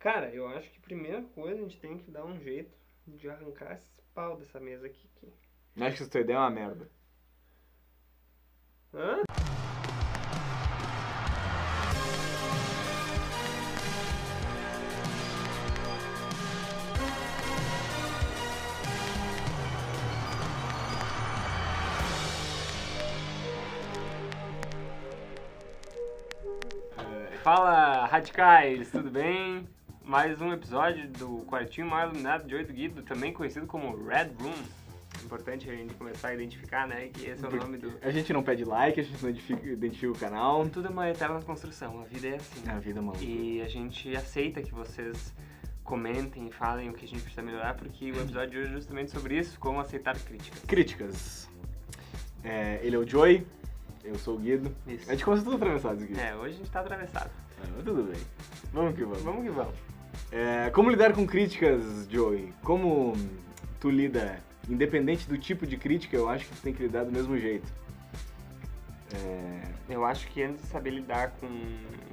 Cara, eu acho que a primeira coisa a gente tem que dar um jeito de arrancar esse pau dessa mesa aqui. Acho que essa tua ideia é uma merda. Hã? Fala, radicais, tudo bem? Mais um episódio do Quartinho Mal Iluminado de 8 Guido, também conhecido como Red Room. Importante a gente começar a identificar, né, que esse é o nome do... A gente não pede like, a gente não identifica o canal. Tudo é uma eterna construção, a vida é assim. A vida é maluca. E a gente aceita que vocês comentem e falem o que a gente precisa melhorar, porque o episódio de hoje é justamente sobre isso, como aceitar críticas. Críticas. Ele é o Joey, eu sou o Guido. Isso. A gente começa tudo atravessado aqui. Hoje a gente tá atravessado. Mas tudo bem. Vamos que vamos. Vamos que vamos. Como lidar com críticas, Joey? Como tu lida, independente do tipo de crítica, eu acho que tu tem que lidar do mesmo jeito. Eu acho que antes de saber lidar com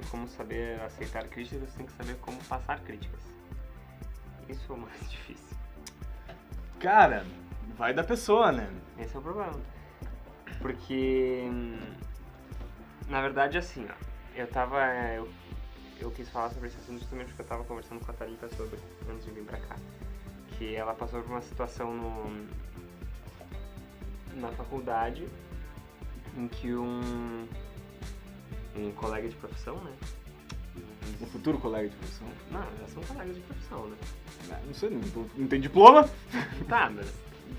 como saber aceitar críticas, você tem que saber como passar críticas. Isso é o mais difícil. Cara, vai da pessoa, né? Esse é o problema. Porque, na verdade, assim, ó, eu quis falar sobre esse assunto justamente porque eu tava conversando com a Thalita sobre, antes de vir pra cá, que ela passou por uma situação na faculdade em que um colega de profissão, né? Um futuro colega de profissão. Não, já são colegas de profissão, né? Não sei, não tem diploma? Tá, mas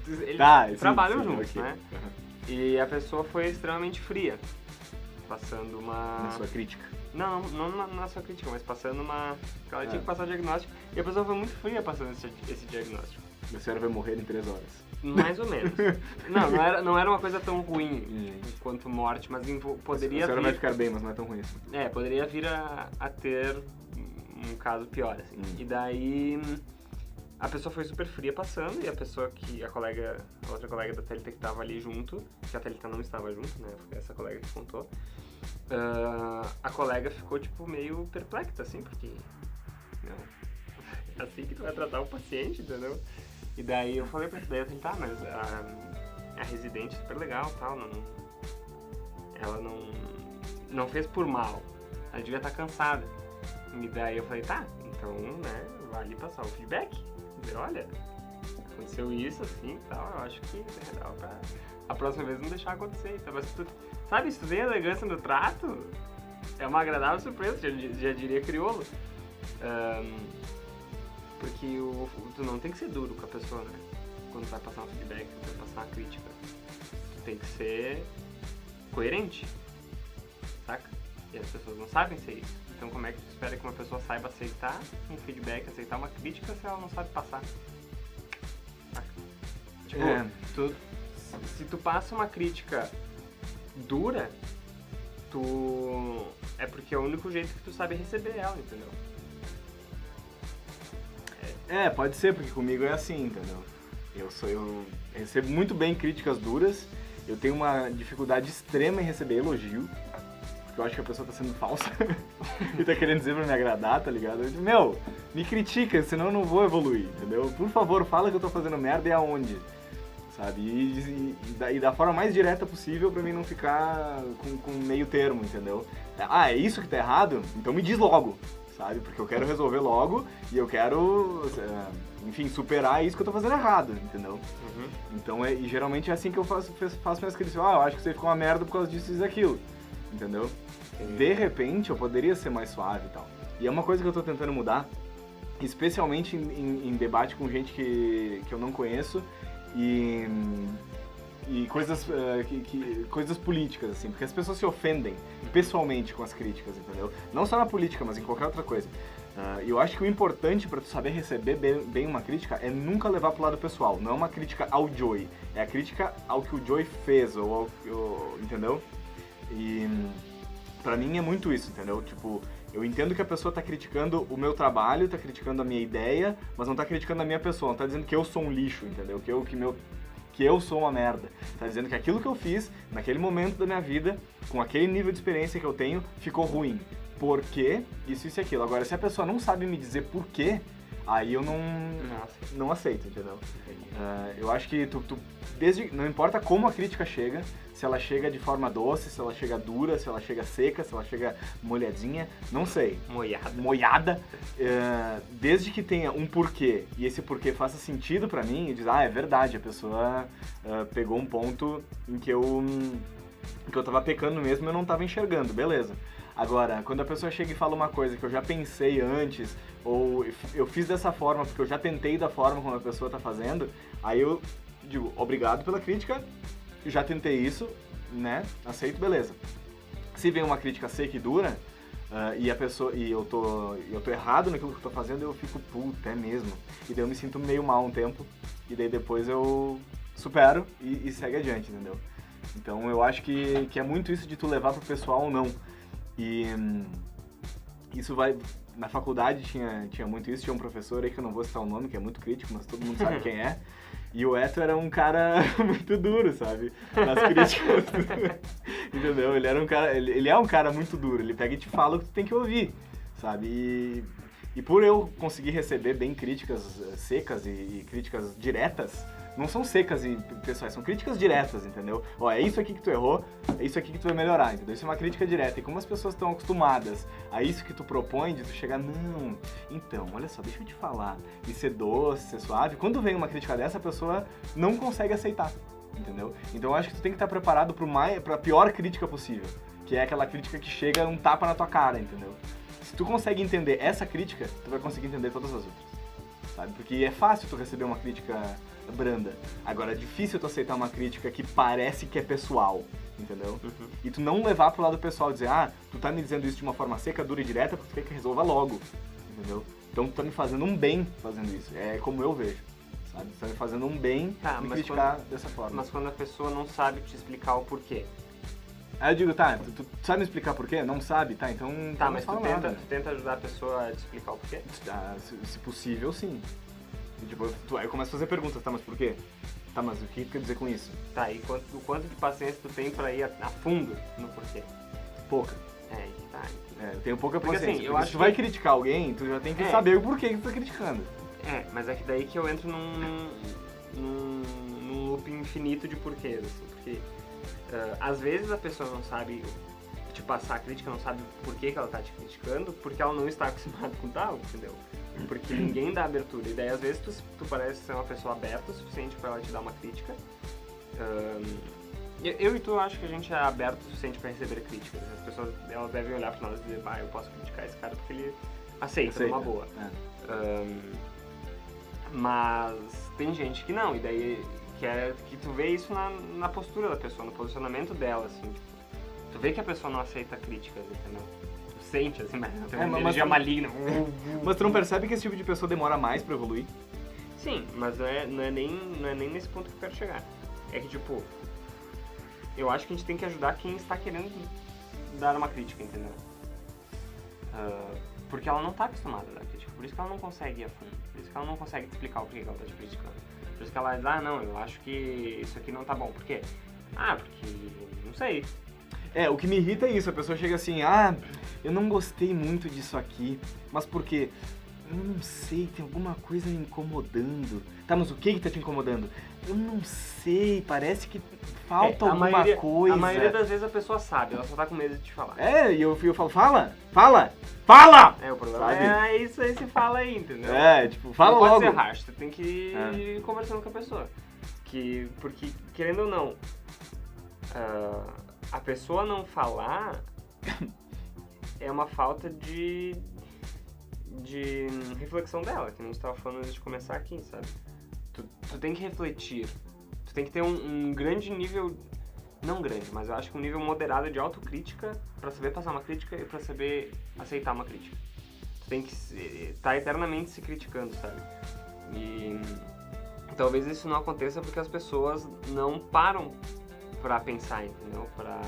eles trabalham sim, juntos, okay. né? E a pessoa foi extremamente fria, passando uma... Na sua crítica. Não na sua crítica, mas passando uma... Ela tinha que passar o diagnóstico, e a pessoa foi muito fria passando esse diagnóstico. A senhora vai morrer em 3 horas. Mais ou menos. não era uma coisa tão ruim quanto morte, mas poderia a senhora vir... vai ficar bem, mas não é tão ruim assim. Poderia vir a ter um caso pior, assim. E daí... A pessoa foi super fria passando, e a outra colega da Thalita que estava ali junto, que a Thalita não estava junto, né, foi essa colega que contou, a colega ficou, tipo, meio perplexa, assim, porque, é assim que tu vai tratar o paciente, entendeu? E daí eu falei pra ela, mas a residente é super legal, tal, ela não fez por mal, ela devia estar cansada. E daí eu falei, então, né, vale passar o feedback. Dizer, olha, aconteceu isso assim e tal, eu acho que dá pra a próxima vez não deixar acontecer. Então, mas se tu vê a elegância no trato, é uma agradável surpresa, já diria crioulo. Porque tu não tem que ser duro com a pessoa, né? Quando vai passar um feedback, quando vai passar uma crítica. Tu tem que ser coerente, saca? E as pessoas não sabem ser isso. Então como é que tu espera que uma pessoa saiba aceitar um feedback, aceitar uma crítica, se ela não sabe passar? Saca? Tipo, se tu passa uma crítica dura, é porque é o único jeito que tu sabe receber ela, entendeu? Pode ser, porque comigo é assim, entendeu? Eu recebo muito bem críticas duras, eu tenho uma dificuldade extrema em receber elogio. Eu acho que a pessoa tá sendo falsa e tá querendo dizer pra me agradar, tá ligado? Eu digo, me critica, senão eu não vou evoluir, entendeu? Por favor, fala que eu tô fazendo merda e aonde, sabe? E da forma mais direta possível pra mim não ficar com meio termo, entendeu? É isso que tá errado? Então me diz logo, sabe? Porque eu quero resolver logo e eu quero, enfim, superar isso que eu tô fazendo errado, entendeu? Uhum. Então, e geralmente é assim que eu faço minhas críticas. Eu acho que você ficou uma merda por causa disso e daquilo. Entendeu? De repente eu poderia ser mais suave e tal. E é uma coisa que eu tô tentando mudar, especialmente em debate com gente que eu não conheço e coisas, coisas políticas, assim, porque as pessoas se ofendem pessoalmente com as críticas, entendeu? Não só na política, mas em qualquer outra coisa. E eu acho que o importante pra tu saber receber bem uma crítica é nunca levar pro lado pessoal. Não é uma crítica ao Joey, é a crítica ao que o Joey fez, entendeu? E pra mim é muito isso, entendeu? Tipo, eu entendo que a pessoa tá criticando o meu trabalho, tá criticando a minha ideia, mas não tá criticando a minha pessoa, não tá dizendo que eu sou um lixo, entendeu? Que eu sou uma merda. Tá dizendo que aquilo que eu fiz, naquele momento da minha vida, com aquele nível de experiência que eu tenho, ficou ruim. por quê, isso e aquilo. Agora, se a pessoa não sabe me dizer por quê, aí eu não aceito, entendeu? Eu acho que não importa como a crítica chega, se ela chega de forma doce, se ela chega dura, se ela chega seca, se ela chega molhadinha, não sei. Moiada. Desde que tenha um porquê, e esse porquê faça sentido pra mim, e diz, é verdade, a pessoa pegou um ponto em que eu tava pecando mesmo e eu não tava enxergando, beleza. Agora, quando a pessoa chega e fala uma coisa que eu já pensei antes, ou eu fiz dessa forma porque eu já tentei da forma como a pessoa tá fazendo, aí eu digo, obrigado pela crítica, já tentei isso, né, aceito, beleza. Se vem uma crítica seca e dura, e eu tô errado naquilo que eu tô fazendo, eu fico, puta, é mesmo. E daí eu me sinto meio mal um tempo, e daí depois eu supero e segue adiante, entendeu? Então eu acho que é muito isso de tu levar pro pessoal ou não. E isso vai... Na faculdade tinha muito isso, tinha um professor aí que eu não vou citar o nome, que é muito crítico, mas todo mundo sabe quem é. E o Eto era um cara muito duro, sabe? Nas críticas. Entendeu? Ele é um cara muito duro, ele pega e te fala o que tu tem que ouvir, sabe? E por eu conseguir receber bem críticas secas e críticas diretas, não são secas e pessoais, são críticas diretas, entendeu? Ó, é isso aqui que tu errou, é isso aqui que tu vai melhorar, entendeu? Isso é uma crítica direta. E como as pessoas estão acostumadas a isso que tu propõe, de tu chegar, não, então, olha só, deixa eu te falar, e ser doce, ser suave, quando vem uma crítica dessa, a pessoa não consegue aceitar, entendeu? Então eu acho que tu tem que estar preparado pra pior crítica possível, que é aquela crítica que chega um tapa na tua cara, entendeu? Se tu consegue entender essa crítica, tu vai conseguir entender todas as outras, sabe? Porque é fácil tu receber uma crítica branda. Agora, é difícil tu aceitar uma crítica que parece que é pessoal, entendeu? Uhum. E tu não levar pro lado pessoal e dizer, tu tá me dizendo isso de uma forma seca, dura e direta porque tu quer que resolva logo, entendeu? Então tu tá me fazendo um bem fazendo isso. É como eu vejo, sabe? Tu tá me fazendo um bem me criticar dessa forma. Mas quando a pessoa não sabe te explicar o porquê? Aí eu digo, tu sabe me explicar por quê? Não sabe? Tá, então... Tá, mas tu tenta ajudar a pessoa a te explicar o porquê? Se possível, sim. E, tipo, aí eu começo a fazer perguntas, tá, mas por quê? Tá, mas o que tu quer dizer com isso? Tá, e o quanto de paciência tu tem pra ir a fundo no porquê? Pouca. Tá. Eu tenho pouca paciência. Assim, porque se tu vai criticar alguém, tu já tem que saber o porquê que tu tá criticando. Mas é que daí que eu entro num loop infinito de porquês, assim, porque às vezes a pessoa não sabe te passar a crítica, não sabe por que ela tá te criticando, porque ela não está acostumada com tal, entendeu? Porque ninguém dá abertura, e daí às vezes tu parece ser uma pessoa aberta o suficiente pra ela te dar uma crítica. Eu e tu acho que a gente é aberto o suficiente pra receber críticas. As pessoas elas devem olhar pra nós e dizer, eu posso criticar esse cara porque ele aceita numa boa. Mas tem gente que não, e daí que tu vê isso na postura da pessoa, no posicionamento dela, assim, tipo, tu vê que a pessoa não aceita críticas, entendeu? Tu sente, assim, mas tem uma energia maligna. Mas tu não percebe que esse tipo de pessoa demora mais pra evoluir? Sim, mas não é nem nesse ponto que eu quero chegar. É que, tipo, eu acho que a gente tem que ajudar quem está querendo dar uma crítica, entendeu? Porque ela não tá acostumada a dar crítica, por isso que ela não consegue ir a fundo, por isso que ela não consegue te explicar o porquê que ela tá te criticando. Por isso que ela diz, não, eu acho que isso aqui não tá bom. Por quê? Porque não sei. O que me irrita é isso, a pessoa chega assim, eu não gostei muito disso aqui, mas por quê? Eu não sei, tem alguma coisa me incomodando. Tá, mas o que tá te incomodando? Eu não sei, parece que falta alguma coisa. A maioria das vezes a pessoa sabe, ela só tá com medo de te falar. E eu falo, fala! O problema é isso aí, se fala aí, entendeu? Tipo, fala não logo. Não pode ser racho, você tem que ir conversando com a pessoa. Porque, querendo ou não, a pessoa não falar é uma falta de reflexão dela, que a gente tava falando antes de começar aqui, sabe? Tu tem que refletir, tu tem que ter um grande nível, não grande, mas eu acho que um nível moderado de autocrítica pra saber passar uma crítica e pra saber aceitar uma crítica. Tu tem que estar eternamente se criticando, sabe? E talvez isso não aconteça porque as pessoas não param pra pensar, entendeu? Pra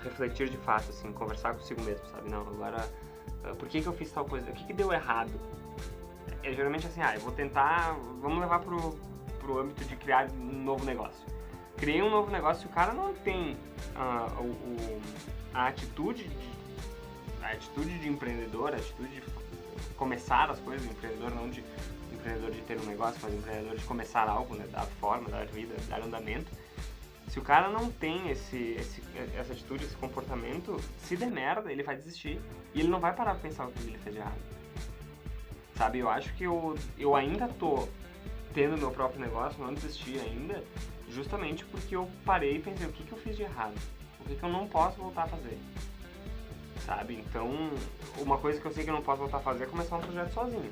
refletir de fato, assim, conversar consigo mesmo, sabe? Não, agora, por que eu fiz tal coisa? O que deu errado? É geralmente assim, eu vou tentar, vamos levar pro âmbito de criar um novo negócio. Criei um novo negócio e o cara não tem a atitude a atitude de empreendedor, a atitude de começar as coisas, empreendedor não de empreendedor de ter um negócio, mas empreendedor de começar algo, né, dar forma, dar vida, dar andamento. Se o cara não tem essa atitude, esse comportamento, se der merda, ele vai desistir e ele não vai parar pra pensar o que ele fez de errado. Sabe, eu acho que eu ainda tô tendo meu próprio negócio, não desisti ainda, justamente porque eu parei e pensei, o que eu fiz de errado? O que eu não posso voltar a fazer? Sabe, então, uma coisa que eu sei que eu não posso voltar a fazer é começar um projeto sozinho.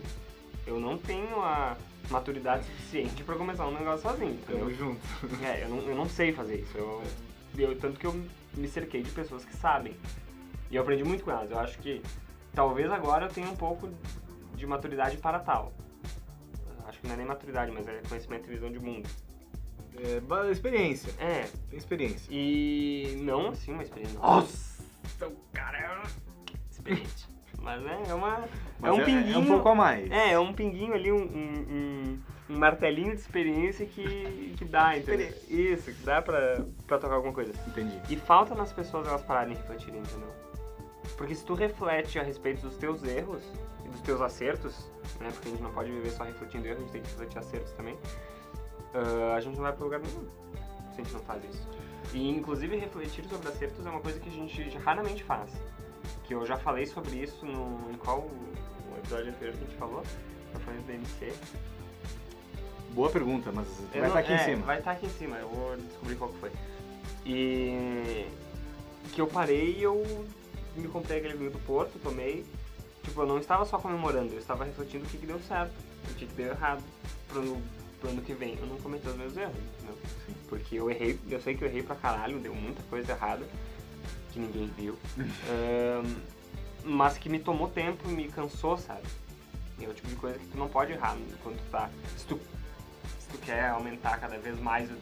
Eu não tenho a maturidade suficiente pra começar um negócio sozinho, entendeu? Tamo junto. Eu não sei fazer isso. Tanto que eu me cerquei de pessoas que sabem. E eu aprendi muito com elas. Eu acho que talvez agora eu tenha um pouco de maturidade para tal. Acho que não é nem maturidade, mas é conhecimento e visão de mundo. Experiência. Tem experiência. E não assim uma experiência. Nossa, o cara é experiente. Mas é um pinguinho. É um pouco a mais. É um pinguinho ali, um martelinho de experiência que dá, entendeu? Isso, que dá pra tocar alguma coisa. Entendi. E falta nas pessoas elas pararem de refletir, entendeu? Porque se tu reflete a respeito dos teus erros e dos teus acertos, né? Porque a gente não pode viver só refletindo erros, a gente tem que refletir acertos também. A gente não vai pra lugar nenhum se a gente não faz isso. E inclusive refletir sobre acertos é uma coisa que a gente raramente faz. Que eu já falei sobre isso em qual o episódio anterior que a gente falou? Eu falei do DMC. Boa pergunta, mas vai estar aqui em cima. Vai estar aqui em cima, eu vou descobrir qual que foi. E que eu parei e eu me comprei aquele vinho do Porto, tomei. Tipo, eu não estava só comemorando, eu estava refletindo o que deu certo, o que deu errado pro ano que vem. Eu não cometi os meus erros, entendeu? Sim. Porque eu errei, eu sei que eu errei pra caralho, deu muita coisa errada que ninguém viu, mas que me tomou tempo e me cansou, sabe? É o tipo de coisa que tu não pode errar quando tu tá... Se tu quer aumentar cada vez mais o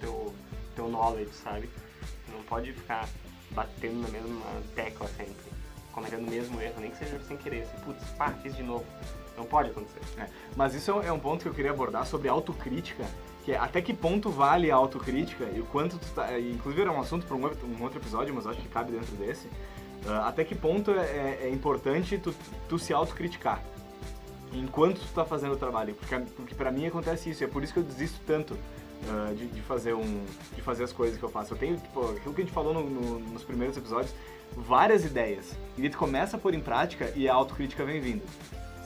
teu knowledge, sabe? Tu não pode ficar batendo na mesma tecla sempre, cometendo o mesmo erro, nem que seja sem querer, assim, putz, fiz de novo. Não pode acontecer. Mas isso é um ponto que eu queria abordar sobre autocrítica, que é até que ponto vale a autocrítica e o quanto tu tá... Inclusive era um assunto para um outro episódio, mas acho que cabe dentro desse. Até que ponto é importante tu se autocriticar enquanto tu tá fazendo o trabalho. Porque pra mim acontece isso, e é por isso que eu desisto tanto de fazer as coisas que eu faço. Eu tenho, tipo, aquilo que a gente falou nos primeiros episódios, várias ideias. E daí tu começa a pôr em prática e a autocrítica vem vindo.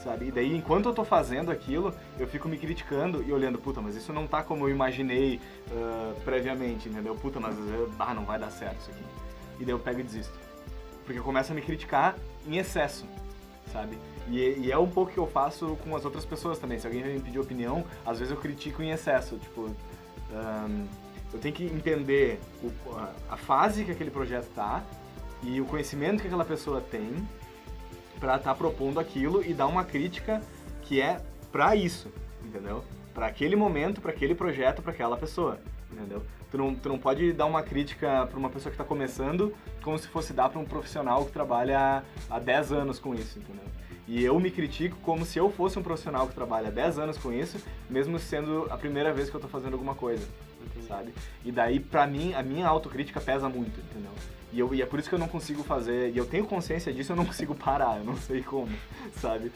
Sabe? E daí, enquanto eu tô fazendo aquilo, eu fico me criticando e olhando, puta, mas isso não tá como eu imaginei previamente, entendeu? Puta, mas não vai dar certo isso aqui. E daí eu pego e desisto. Porque eu começo a me criticar em excesso, sabe? E é um pouco que eu faço com as outras pessoas também. Se alguém me pedir opinião, às vezes eu critico em excesso. Tipo, eu tenho que entender a fase que aquele projeto tá e o conhecimento que aquela pessoa tem pra estar propondo aquilo e dar uma crítica que é pra isso, entendeu? Pra aquele momento, pra aquele projeto, pra aquela pessoa, entendeu? Tu não pode dar uma crítica pra uma pessoa que tá começando como se fosse dar pra um profissional que trabalha há 10 anos com isso, entendeu? E eu me critico como se eu fosse um profissional que trabalha há 10 anos com isso, mesmo sendo a primeira vez que eu tô fazendo alguma coisa, sabe? E daí, pra mim, a minha autocrítica pesa muito, entendeu? E é por isso que eu não consigo fazer, e eu tenho consciência disso, eu não consigo parar, eu não sei como, sabe?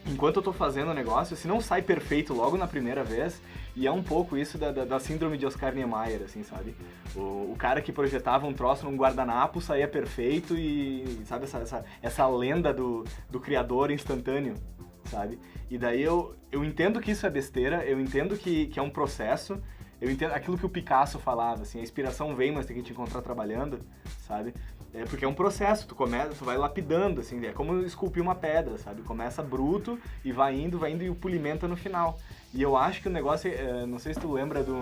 Enquanto eu tô fazendo o negócio, se não sai perfeito logo na primeira vez, e é um pouco isso da síndrome de Oscar Niemeyer, assim, sabe? O cara que projetava um troço num guardanapo saía perfeito e, sabe, essa lenda do criador instantâneo, sabe? E daí eu entendo que isso é besteira, eu entendo que é um processo, eu entendo aquilo que o Picasso falava, assim, a inspiração vem, mas tem que te encontrar trabalhando, sabe? Porque é um processo, tu vai lapidando, assim, é como esculpir uma pedra, sabe? Começa bruto e vai indo e o polimento é no final. E eu acho que o negócio, não sei se tu lembra do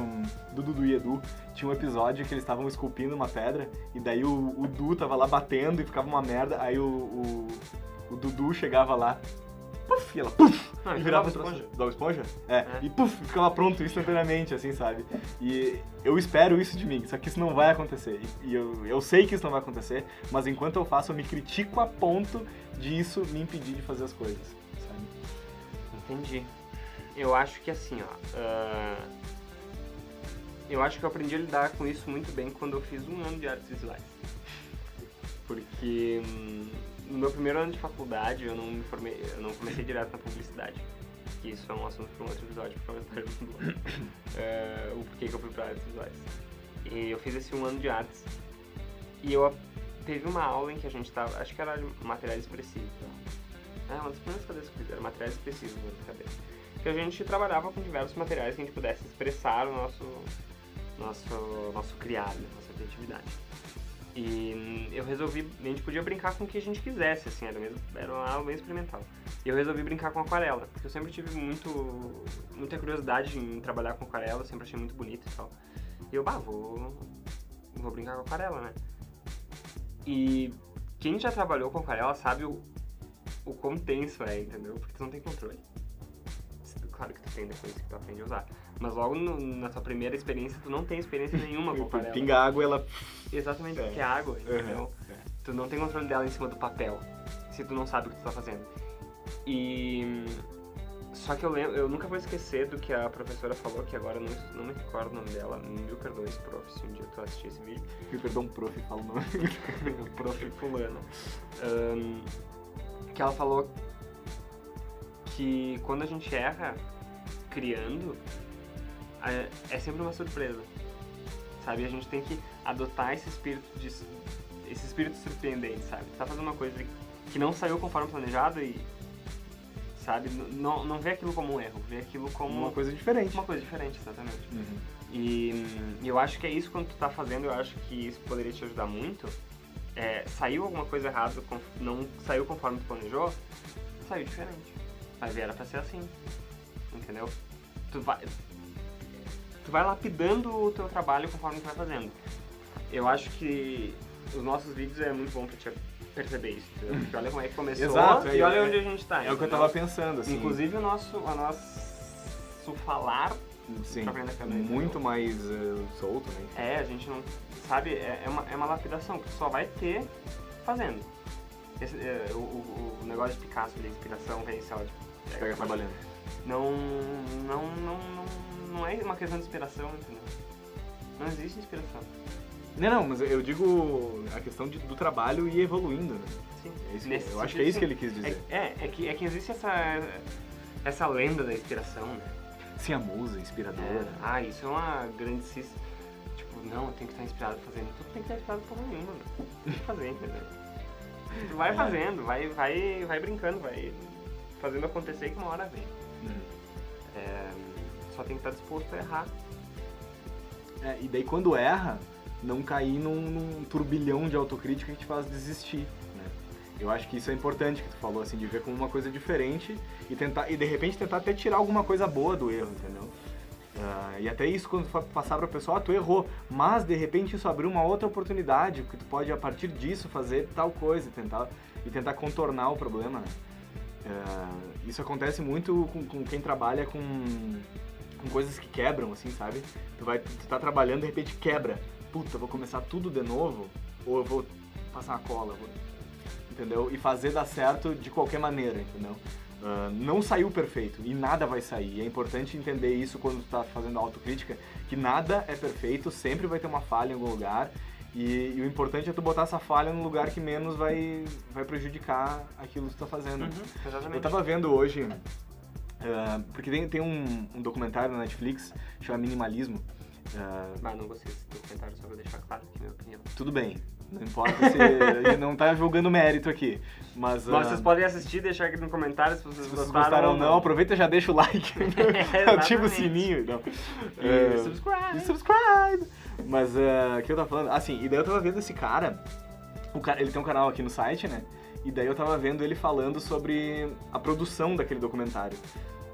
Dudu e Edu, tinha um episódio que eles estavam esculpindo uma pedra e daí o Du tava lá batendo e ficava uma merda, aí o Dudu chegava lá, puff, e ela puff, e virava Bob Esponja? E puff, ficava pronto instantaneamente, assim, sabe? E eu espero isso de mim, só que isso não vai acontecer. E eu sei que isso não vai acontecer, mas enquanto eu faço, eu me critico a ponto de isso me impedir de fazer as coisas, sabe? Entendi. Eu acho que assim, eu acho que eu aprendi a lidar com isso muito bem quando eu fiz 1 ano de artes visuais. Porque no meu primeiro ano de faculdade eu não comecei direto na publicidade. Que isso é um assunto para um outro episódio, para o porquê que eu fui para artes visuais. E eu fiz esse 1 ano de artes. E teve uma aula em que a gente tava, acho que era de materiais expressivos. Uma das primeiras cadeiras que eu fiz era materiais expressivos na cadeira. Que a gente trabalhava com diversos materiais que a gente pudesse expressar o nosso criado, nossa criatividade. E eu resolvi, a gente podia brincar com o que a gente quisesse, assim, era uma aula bem experimental. E eu resolvi brincar com aquarela, porque eu sempre tive muita curiosidade em trabalhar com aquarela, sempre achei muito bonito e tal. E eu, vou brincar com aquarela, né? E quem já trabalhou com aquarela sabe o quão tenso é, entendeu? Porque tu não tem controle. Claro que tu tem depois que tu aprende a usar. Mas logo na tua primeira experiência, tu não tem experiência nenhuma com aquarela. Pinga água, ela... Exatamente, porque é água, entendeu? Tu não tem controle dela em cima do papel, se tu não sabe o que tu tá fazendo. E... Só que eu nunca vou esquecer do que a professora falou, que agora não me recordo o nome dela. Mil perdões, prof, se um dia tu assistir esse vídeo. Mil perdão, prof, fala o nome. Prof fulano. Que ela falou que quando a gente erra criando, é sempre uma surpresa, sabe? A gente tem que adotar esse espírito surpreendente, sabe? Tu tá fazendo uma coisa que não saiu conforme planejado e, sabe, não vê aquilo como um erro, vê aquilo como... Uma coisa diferente. Uma coisa diferente, exatamente. E eu acho que é isso quando tu tá fazendo, eu acho que isso poderia te ajudar muito. Saiu alguma coisa errada, não saiu conforme tu planejou, saiu diferente. Mas era pra ser assim, entendeu? Tu vai lapidando o teu trabalho conforme tu vai fazendo. Eu acho que os nossos vídeos é muito bom pra te perceber isso, entendeu? Porque olha como é que começou. Exato, e olha onde a gente tá. É o que eu tava pensando, assim. Inclusive o nosso falar... Sim, câmera, muito mais solto, né? A gente não... Sabe, é uma lapidação que tu só vai ter fazendo. O negócio de Picasso, de inspiração, referencial, Pega trabalhando. Não é uma questão de inspiração, entendeu? Não existe inspiração. Não, mas eu digo a questão do trabalho e evoluindo, né? Sim. Eu acho que é isso que ele quis dizer. É que existe essa lenda da inspiração, né? Sim, a musa inspiradora. Isso é uma grandíssima... Tipo, não, eu tenho que estar inspirado fazendo. Tu tem que estar inspirado por nenhuma, né? Tem que fazer, entendeu? Tu vai fazendo, vai brincando, vai fazendo acontecer que uma hora vem. Só tem que estar disposto a errar. E daí quando erra, não cair num turbilhão de autocrítica que te faz desistir, né? Eu acho que isso é importante que tu falou, assim, de ver como uma coisa diferente e de repente tentar até tirar alguma coisa boa do erro, entendeu? E até isso, quando tu passar pra pessoa, tu errou, mas de repente isso abriu uma outra oportunidade, porque tu pode a partir disso fazer tal coisa e tentar contornar o problema, né? Isso acontece muito com quem trabalha com coisas que quebram, assim, sabe? Tu tá trabalhando, de repente quebra. Puta, vou começar tudo de novo, ou eu vou passar uma cola, entendeu? E fazer dar certo de qualquer maneira, entendeu? Não saiu perfeito e nada vai sair. E é importante entender isso quando tu tá fazendo autocrítica, que nada é perfeito, sempre vai ter uma falha em algum lugar. E o importante é tu botar essa falha no lugar que menos vai prejudicar aquilo que tu tá fazendo. Exatamente. Eu tava vendo hoje, porque tem um documentário na Netflix, chama Minimalismo. Não gostei desse documentário, só vou deixar claro aqui minha opinião. Tudo bem, não importa se a gente não tá julgando mérito aqui. Mas vocês podem assistir e deixar aqui no comentário se vocês gostaram ou não. Aproveita e já deixa o like, ativa o sininho. E subscribe! Mas o que eu tava falando? Assim, e daí eu tava vendo esse cara, ele tem um canal aqui no site, né? E daí eu tava vendo ele falando sobre a produção daquele documentário.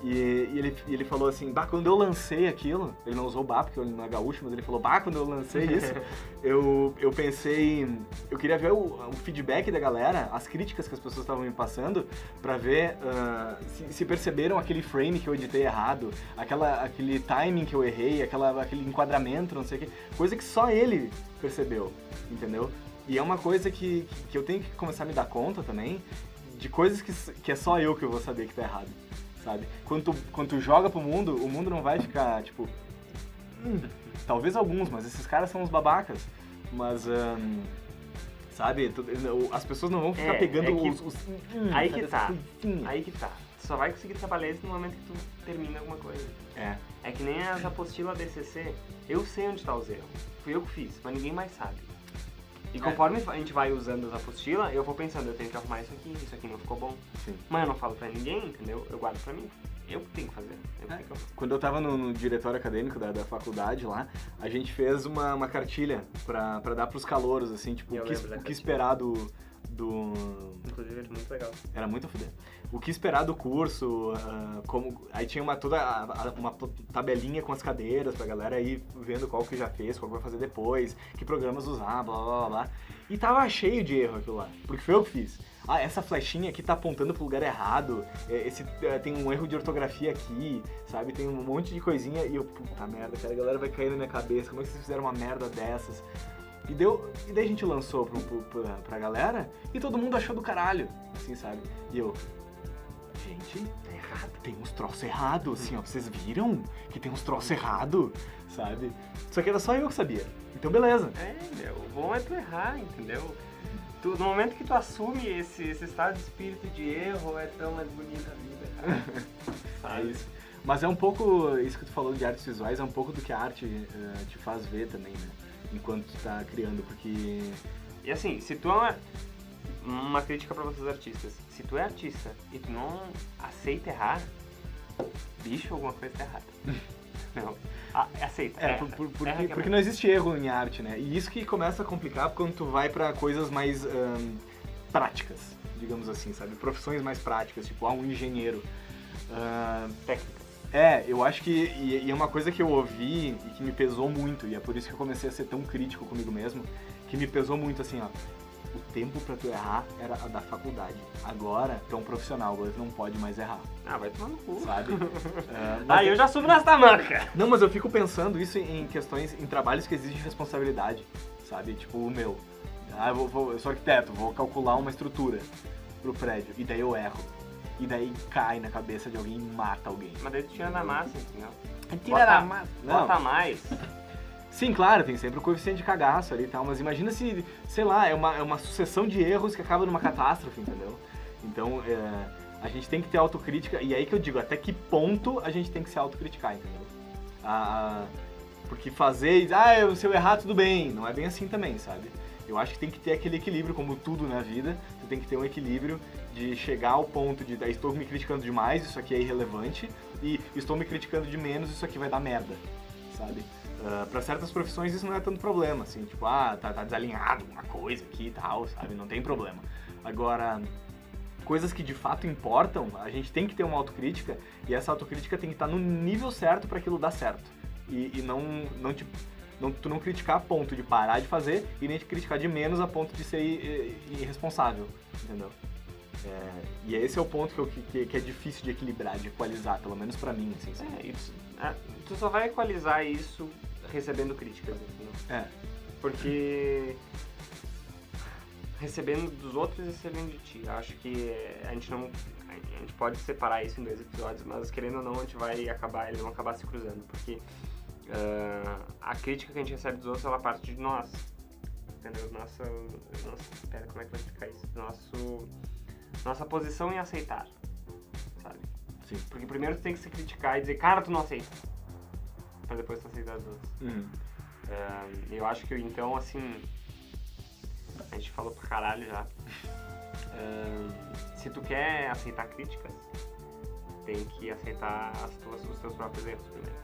E ele falou assim, quando eu lancei aquilo, ele não usou porque ele não é gaúcho, mas ele falou, quando eu lancei isso, eu pensei, eu queria ver o feedback da galera, as críticas que as pessoas estavam me passando, pra ver se perceberam aquele frame que eu editei errado, aquele timing que eu errei, aquele enquadramento, não sei o que, coisa que só ele percebeu, entendeu? E é uma coisa que eu tenho que começar a me dar conta também, de coisas que é só eu que eu vou saber que tá errado. Sabe? Quando tu joga pro mundo, o mundo não vai ficar, tipo... talvez alguns, mas esses caras são uns babacas. Mas sabe? As pessoas não vão ficar pegando os aí que tá. Aí que tá. Tu só vai conseguir trabalhar isso no momento que tu termina alguma coisa. É que nem as apostilas DCC, eu sei onde tá os erros. Fui eu que fiz, mas ninguém mais sabe. E conforme a gente vai usando as apostilas, eu vou pensando, eu tenho que arrumar isso aqui não ficou bom. Sim. Mas eu não falo pra ninguém, entendeu? Eu guardo pra mim. Eu que tenho que fazer. Quando eu tava no diretório acadêmico da faculdade lá, a gente fez uma cartilha pra dar pros calouros, assim, tipo, o que esperar do... Inclusive, era muito legal. Era muito a fuder. O que esperar do curso, aí tinha uma tabelinha com as cadeiras pra galera ir vendo qual que já fez, qual que vai fazer depois, que programas usar, blá blá blá blá. E tava cheio de erro aquilo lá, porque foi eu que fiz. Essa flechinha aqui tá apontando pro lugar errado, tem um erro de ortografia aqui, sabe? Tem um monte de coisinha e eu, puta merda, cara, a galera vai cair na minha cabeça, como é que vocês fizeram uma merda dessas? E daí a gente lançou pra galera e todo mundo achou do caralho, assim, sabe? E eu, gente, tá errado, tem uns troços errados, assim, ó, vocês viram que tem uns troços errados, sabe? Só que era só eu que sabia, então beleza. O bom é tu errar, entendeu? No momento que tu assume esse estado de espírito de erro, é tão mais bonita a vida, cara. É isso. Mas é um pouco, isso que tu falou de artes visuais, é um pouco do que a arte te faz ver também, né? Enquanto tu tá criando, porque... E assim, se tu é uma crítica pra vocês artistas, se tu é artista e tu não aceita errar, bicho, alguma coisa tá errada. Não, aceita. Porque não existe erro em arte, né? E isso que começa a complicar quando tu vai pra coisas mais práticas, digamos assim, sabe? Profissões mais práticas, tipo, um engenheiro. Técnica. Eu acho que, e é uma coisa que eu ouvi e que me pesou muito, e é por isso que eu comecei a ser tão crítico comigo mesmo, que me pesou muito, assim, ó, o tempo pra tu errar era a da faculdade. Agora, tu é um profissional, agora tu não pode mais errar. Vai tomar no cu. Sabe? Eu já subo nessa manca. Não, mas eu fico pensando isso em questões, em trabalhos que exigem responsabilidade, sabe? Tipo o meu. Eu sou arquiteto, vou calcular uma estrutura pro prédio, e daí eu erro. E daí cai na cabeça de alguém e mata alguém. Mas daí tu tira na massa, entendeu? Tira na massa. Bota mais. Sim, claro, tem sempre o coeficiente de cagaço ali e tal, mas imagina se, sei lá, é uma sucessão de erros que acaba numa catástrofe, entendeu? Então, a gente tem que ter autocrítica, e aí que eu digo, até que ponto a gente tem que se autocriticar, entendeu? Porque fazer, se eu errar, tudo bem, não é bem assim também, sabe? Eu acho que tem que ter aquele equilíbrio, como tudo na vida, você tem que ter um equilíbrio de chegar ao ponto de estou me criticando demais, isso aqui é irrelevante, e estou me criticando de menos, isso aqui vai dar merda, sabe? Pra certas profissões isso não é tanto problema, assim, tipo, tá desalinhado alguma coisa aqui e tal, sabe? Não tem problema. Agora, coisas que de fato importam, a gente tem que ter uma autocrítica, e essa autocrítica tem que estar no nível certo para aquilo dar certo. E tu não criticar a ponto de parar de fazer e nem te criticar de menos a ponto de ser irresponsável, entendeu? E esse é o ponto que é difícil de equilibrar, de equalizar, pelo menos pra mim, assim. Isso. Tu só vai equalizar isso recebendo críticas, entendeu? Porque recebendo dos outros e recebendo de ti. Eu acho que a gente pode separar isso em 2 episódios, mas querendo ou não, eles vão acabar se cruzando, porque a crítica que a gente recebe dos outros, ela parte de nós, entendeu? Pera, como é que vai ficar isso? Nossa posição em aceitar, sabe? Sim. Porque primeiro tu tem que se criticar e dizer, cara, tu não aceita, pra depois tu aceitar os outros. Eu acho que, então, assim, a gente falou pra caralho já. Se tu quer aceitar críticas, tem que aceitar os teus próprios erros primeiro.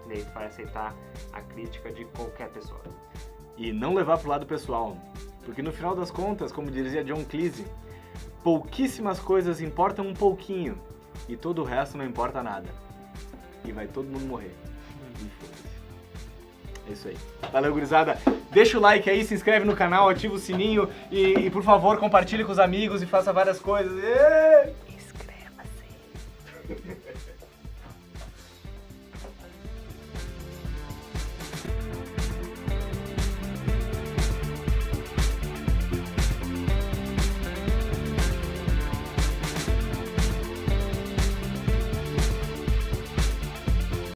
E daí tu vai aceitar a crítica de qualquer pessoa. E não levar pro lado pessoal, porque no final das contas, como dizia John Cleese, pouquíssimas coisas importam um pouquinho e todo o resto não importa nada. E vai todo mundo morrer. E foda-se. É isso aí. Valeu, gurizada. Deixa o like aí, se inscreve no canal, ativa o sininho e por favor, compartilhe com os amigos e faça várias coisas. Inscreva-se.